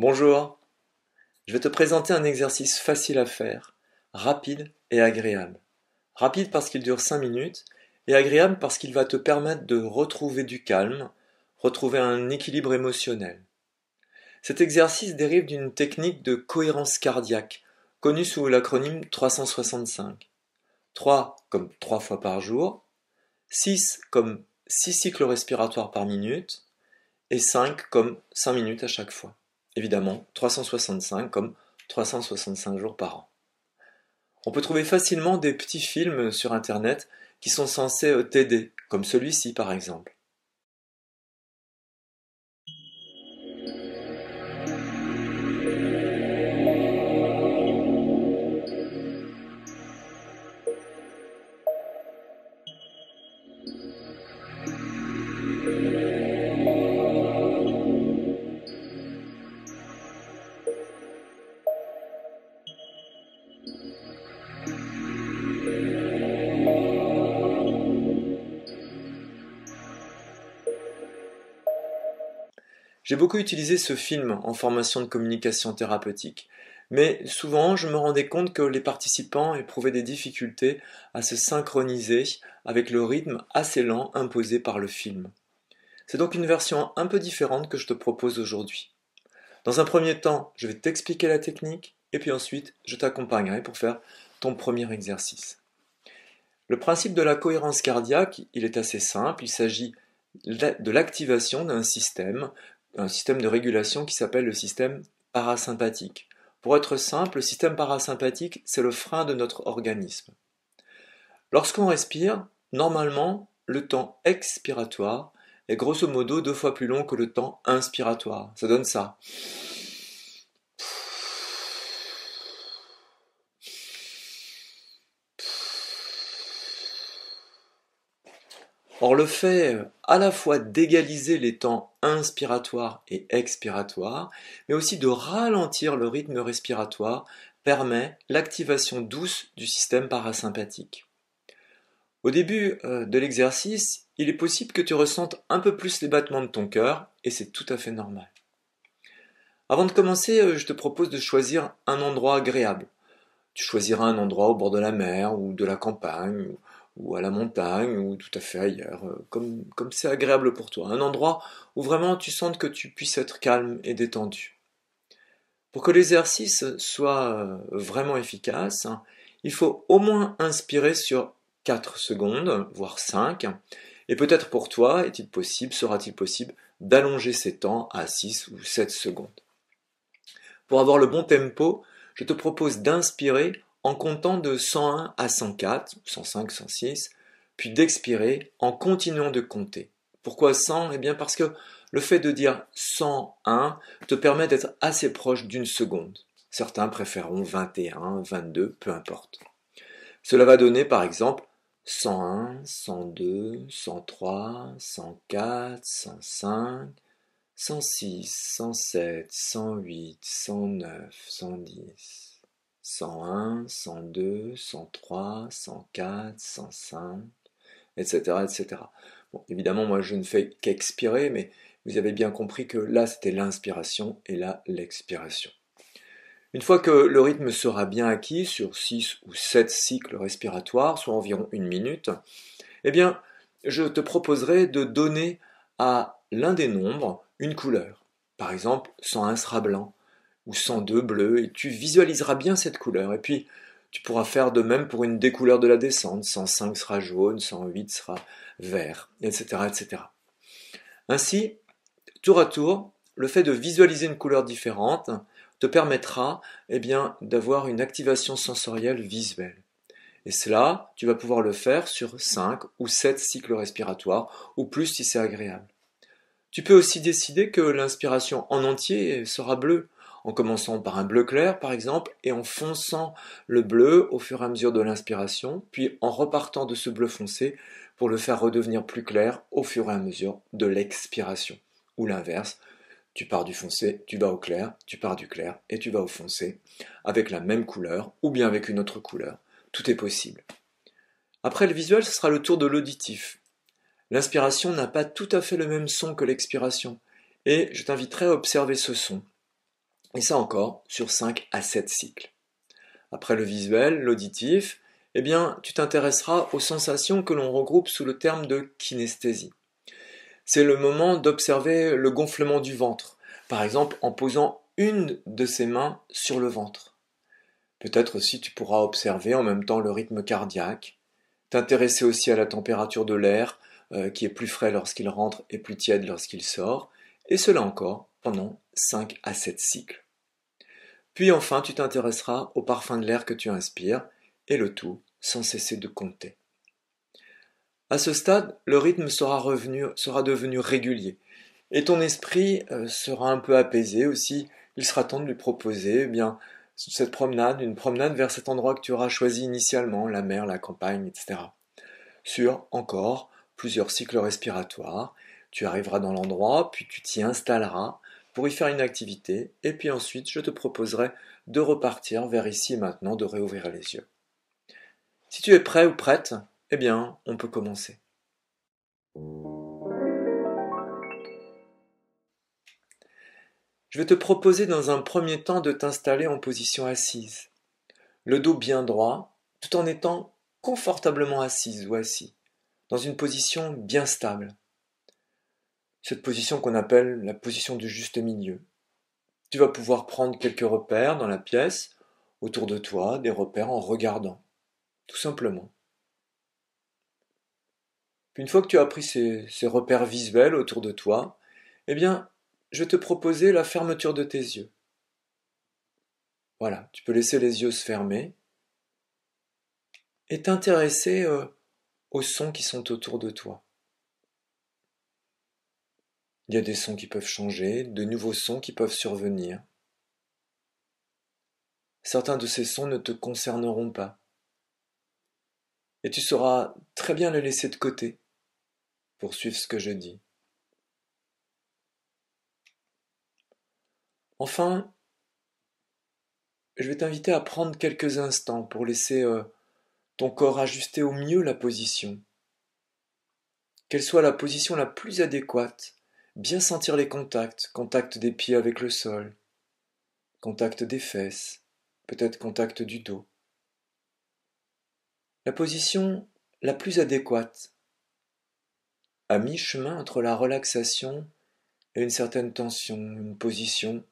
Bonjour, je vais te présenter un exercice facile à faire, rapide et agréable. Rapide parce qu'il dure 5 minutes et agréable parce qu'il va te permettre de retrouver du calme, retrouver un équilibre émotionnel. Cet exercice dérive d'une technique de cohérence cardiaque, connue sous l'acronyme 365. 3 comme 3 fois par jour, 6 comme 6 cycles respiratoires par minute et 5 comme 5 minutes à chaque fois. Évidemment, 365 comme 365 jours par an. On peut trouver facilement des petits films sur Internet qui sont censés t'aider, comme celui-ci par exemple. J'ai beaucoup utilisé ce film en formation de communication thérapeutique, mais souvent je me rendais compte que les participants éprouvaient des difficultés à se synchroniser avec le rythme assez lent imposé par le film. C'est donc une version un peu différente que je te propose aujourd'hui. Dans un premier temps, je vais t'expliquer la technique et puis ensuite je t'accompagnerai pour faire ton premier exercice. Le principe de la cohérence cardiaque, il est assez simple, il s'agit de l'activation d'un système, un système de régulation qui s'appelle le système parasympathique. Pour être simple, le système parasympathique, c'est le frein de notre organisme. Lorsqu'on respire, normalement, le temps expiratoire est grosso modo 2 fois plus long que le temps inspiratoire. Ça donne ça. Or, le fait à la fois d'égaliser les temps inspiratoires et expiratoires, mais aussi de ralentir le rythme respiratoire, permet l'activation douce du système parasympathique. Au début de l'exercice, il est possible que tu ressentes un peu plus les battements de ton cœur, et c'est tout à fait normal. Avant de commencer, je te propose de choisir un endroit agréable. Tu choisiras un endroit au bord de la mer, ou de la campagne, ou à la montagne, ou tout à fait ailleurs, comme c'est agréable pour toi. Un endroit où vraiment tu sentes que tu puisses être calme et détendu. Pour que l'exercice soit vraiment efficace, il faut au moins inspirer sur 4 secondes, voire 5. Et peut-être pour toi, sera-t-il possible d'allonger ces temps à 6 ou 7 secondes. Pour avoir le bon tempo, je te propose d'inspirer en comptant de 101 à 104, 105, 106, puis d'expirer en continuant de compter. Pourquoi 100? Eh bien parce que le fait de dire 101 te permet d'être assez proche d'une seconde. Certains préféreront 21, 22, peu importe. Cela va donner par exemple 101, 102, 103, 104, 105, 106, 107, 108, 109, 110, 101, 102, 103, 104, 105, etc., etc. Bon, évidemment, moi je ne fais qu'expirer, mais vous avez bien compris que là c'était l'inspiration et là l'expiration. Une fois que le rythme sera bien acquis sur 6 ou 7 cycles respiratoires, soit environ 1 minute, eh bien, je te proposerai de donner à l'un des nombres une couleur. Par exemple, 101 sera blanc ou 102 bleu, et tu visualiseras bien cette couleur. Et puis, tu pourras faire de même pour une des couleurs de la descente. 105 sera jaune, 108 sera vert, etc., etc. Ainsi, tour à tour, le fait de visualiser une couleur différente te permettra d'avoir une activation sensorielle visuelle. Et cela, tu vas pouvoir le faire sur 5 ou 7 cycles respiratoires, ou plus si c'est agréable. Tu peux aussi décider que l'inspiration en entier sera bleue, en commençant par un bleu clair par exemple, et en fonçant le bleu au fur et à mesure de l'inspiration, puis en repartant de ce bleu foncé pour le faire redevenir plus clair au fur et à mesure de l'expiration. Ou l'inverse, tu pars du foncé, tu vas au clair, tu pars du clair et tu vas au foncé, avec la même couleur ou bien avec une autre couleur. Tout est possible. Après le visuel, ce sera le tour de l'auditif. L'inspiration n'a pas tout à fait le même son que l'expiration, et je t'inviterai à observer ce son. Et ça encore sur 5 à 7 cycles. Après le visuel, l'auditif, eh bien, tu t'intéresseras aux sensations que l'on regroupe sous le terme de kinesthésie. C'est le moment d'observer le gonflement du ventre, par exemple en posant une de ses mains sur le ventre. Peut-être aussi tu pourras observer en même temps le rythme cardiaque, t'intéresser aussi à la température de l'air, qui est plus frais lorsqu'il rentre et plus tiède lorsqu'il sort, et cela encore pendant 5 à 7 cycles. Puis enfin tu t'intéresseras au parfum de l'air que tu inspires, et le tout sans cesser de compter. À ce stade, le rythme sera devenu régulier, et ton esprit sera un peu apaisé aussi. Il sera temps de lui proposer cette promenade, une promenade vers cet endroit que tu auras choisi initialement, la mer, la campagne, etc. Sur encore plusieurs cycles respiratoires, tu arriveras dans l'endroit, puis tu t'y installeras pour y faire une activité, et puis ensuite je te proposerai de repartir vers ici et maintenant, de réouvrir les yeux. Si tu es prêt ou prête, eh bien, on peut commencer. Je vais te proposer dans un premier temps de t'installer en position assise, le dos bien droit, tout en étant confortablement assise ou assis, dans une position bien stable. Cette position qu'on appelle la position du juste milieu. Tu vas pouvoir prendre quelques repères dans la pièce, autour de toi, des repères en regardant, tout simplement. Puis une fois que tu as pris ces repères visuels autour de toi, eh bien, je vais te proposer la fermeture de tes yeux. Voilà, tu peux laisser les yeux se fermer et t'intéresser aux sons qui sont autour de toi. Il y a des sons qui peuvent changer, de nouveaux sons qui peuvent survenir. Certains de ces sons ne te concerneront pas. Et tu sauras très bien les laisser de côté pour suivre ce que je dis. Enfin, je vais t'inviter à prendre quelques instants pour laisser ton corps ajuster au mieux la position. Qu'elle soit la position la plus adéquate. Bien sentir les contacts, contact des pieds avec le sol, contact des fesses, peut-être contact du dos. La position la plus adéquate, à mi-chemin entre la relaxation et une certaine tension, une position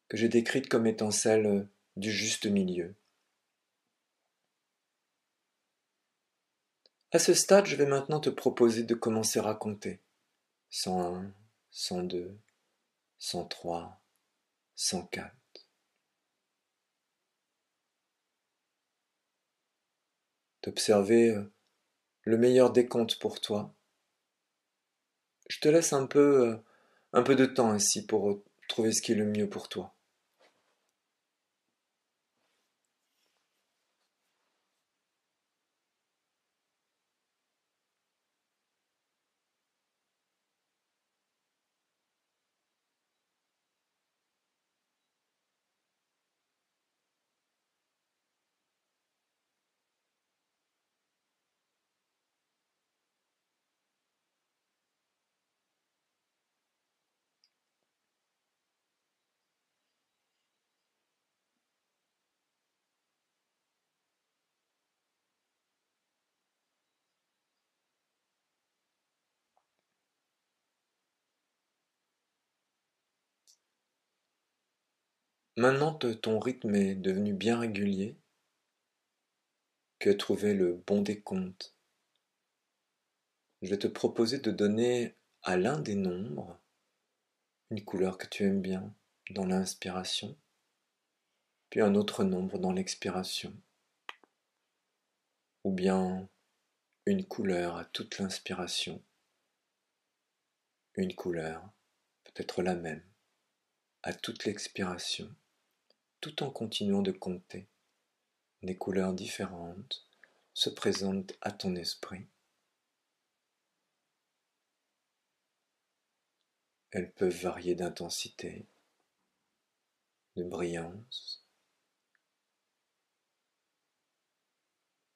que j'ai décrite comme étant celle du juste milieu. À ce stade, je vais maintenant te proposer de commencer à compter. 101, 102, 103, 104. D'observer le meilleur décompte pour toi. Je te laisse un peu de temps ainsi pour trouver ce qui est le mieux pour toi. Maintenant que ton rythme est devenu bien régulier, que tu as trouvé le bon décompte, je vais te proposer de donner à l'un des nombres une couleur que tu aimes bien dans l'inspiration, puis un autre nombre dans l'expiration, ou bien une couleur à toute l'inspiration, une couleur, peut-être la même, à toute l'expiration, tout en continuant de compter. Des couleurs différentes se présentent à ton esprit. Elles peuvent varier d'intensité, de brillance,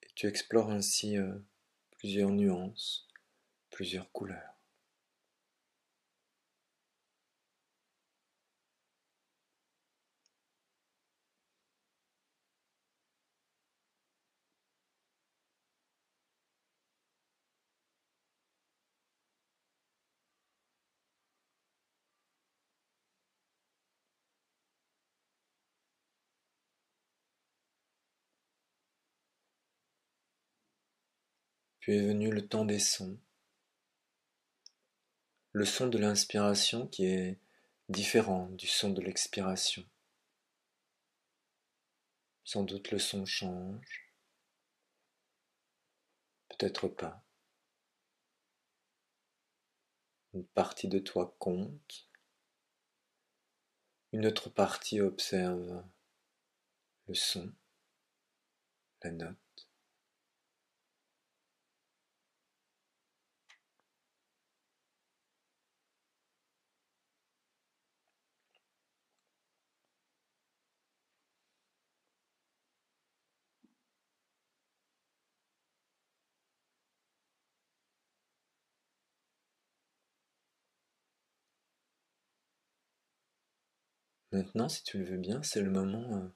et tu explores ainsi plusieurs nuances, plusieurs couleurs. Puis est venu le temps des sons. Le son de l'inspiration qui est différent du son de l'expiration. Sans doute le son change, peut-être pas. Une partie de toi compte, une autre partie observe le son, la note. Maintenant, si tu le veux bien, c'est le moment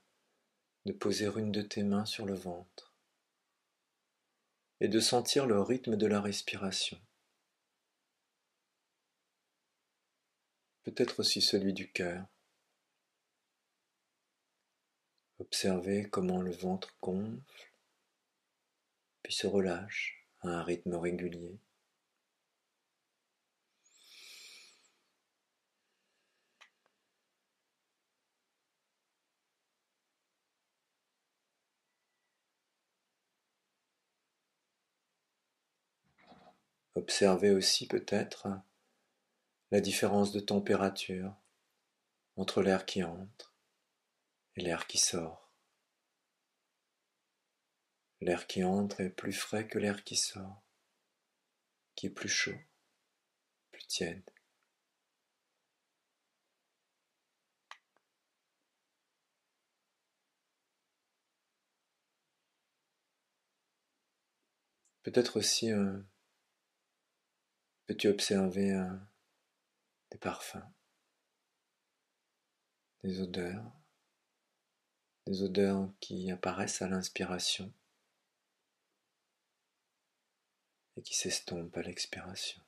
de poser une de tes mains sur le ventre et de sentir le rythme de la respiration. Peut-être aussi celui du cœur. Observer comment le ventre gonfle, puis se relâche à un rythme régulier. Observer aussi peut-être la différence de température entre l'air qui entre et l'air qui sort. L'air qui entre est plus frais que l'air qui sort, qui est plus chaud, plus tiède. Peut-être aussi peux-tu observer des parfums, des odeurs qui apparaissent à l'inspiration et qui s'estompent à l'expiration.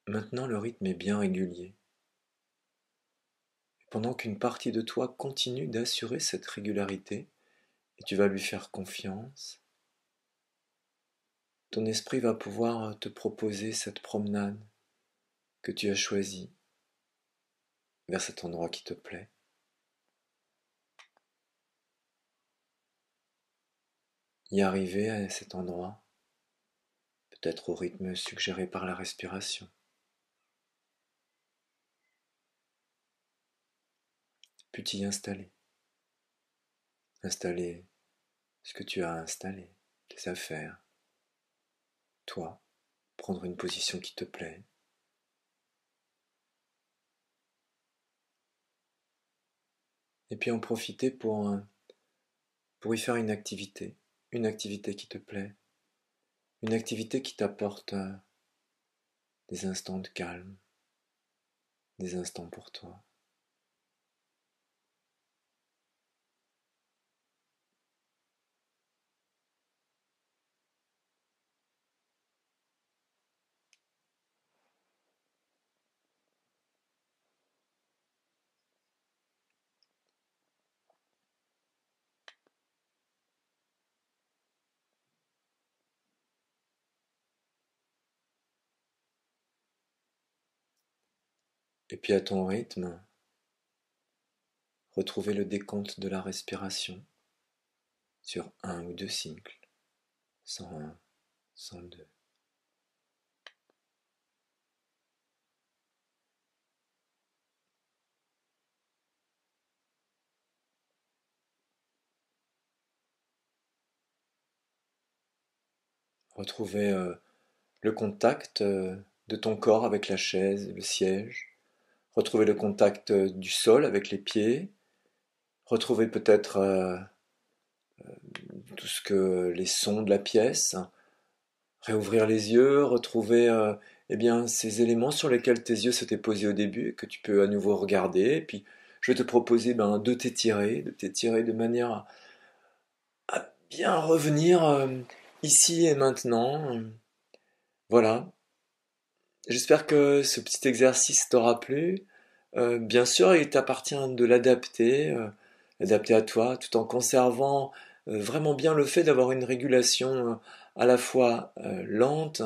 Maintenant, le rythme est bien régulier. Et pendant qu'une partie de toi continue d'assurer cette régularité, et tu vas lui faire confiance, ton esprit va pouvoir te proposer cette promenade que tu as choisie vers cet endroit qui te plaît. Y arriver à cet endroit, peut-être au rythme suggéré par la respiration. Puis t'y installer. Installer ce que tu as installé, tes affaires, toi, prendre une position qui te plaît. Et puis en profiter pour y faire une activité qui te plaît, une activité qui t'apporte des instants de calme, des instants pour toi. Et puis à ton rythme, retrouver le décompte de la respiration sur 1 ou 2 cycles, 101, 102. Retrouver le contact de ton corps avec la chaise, le siège. Retrouver le contact du sol avec les pieds. Retrouver peut-être tout ce que les sons de la pièce. Réouvrir les yeux, retrouver eh bien, ces éléments sur lesquels tes yeux s'étaient posés au début et que tu peux à nouveau regarder. Et puis, je vais te proposer de t'étirer de manière à bien revenir ici et maintenant. Voilà. J'espère que ce petit exercice t'aura plu. Bien sûr, il t'appartient de l'adapter à toi, tout en conservant vraiment bien le fait d'avoir une régulation à la fois lente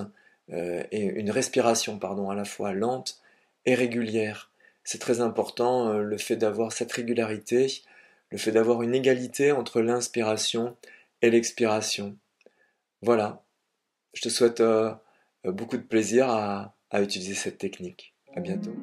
et une respiration, pardon, à la fois lente et régulière. C'est très important le fait d'avoir cette régularité, le fait d'avoir une égalité entre l'inspiration et l'expiration. Voilà, je te souhaite beaucoup de plaisir à utiliser cette technique. À bientôt.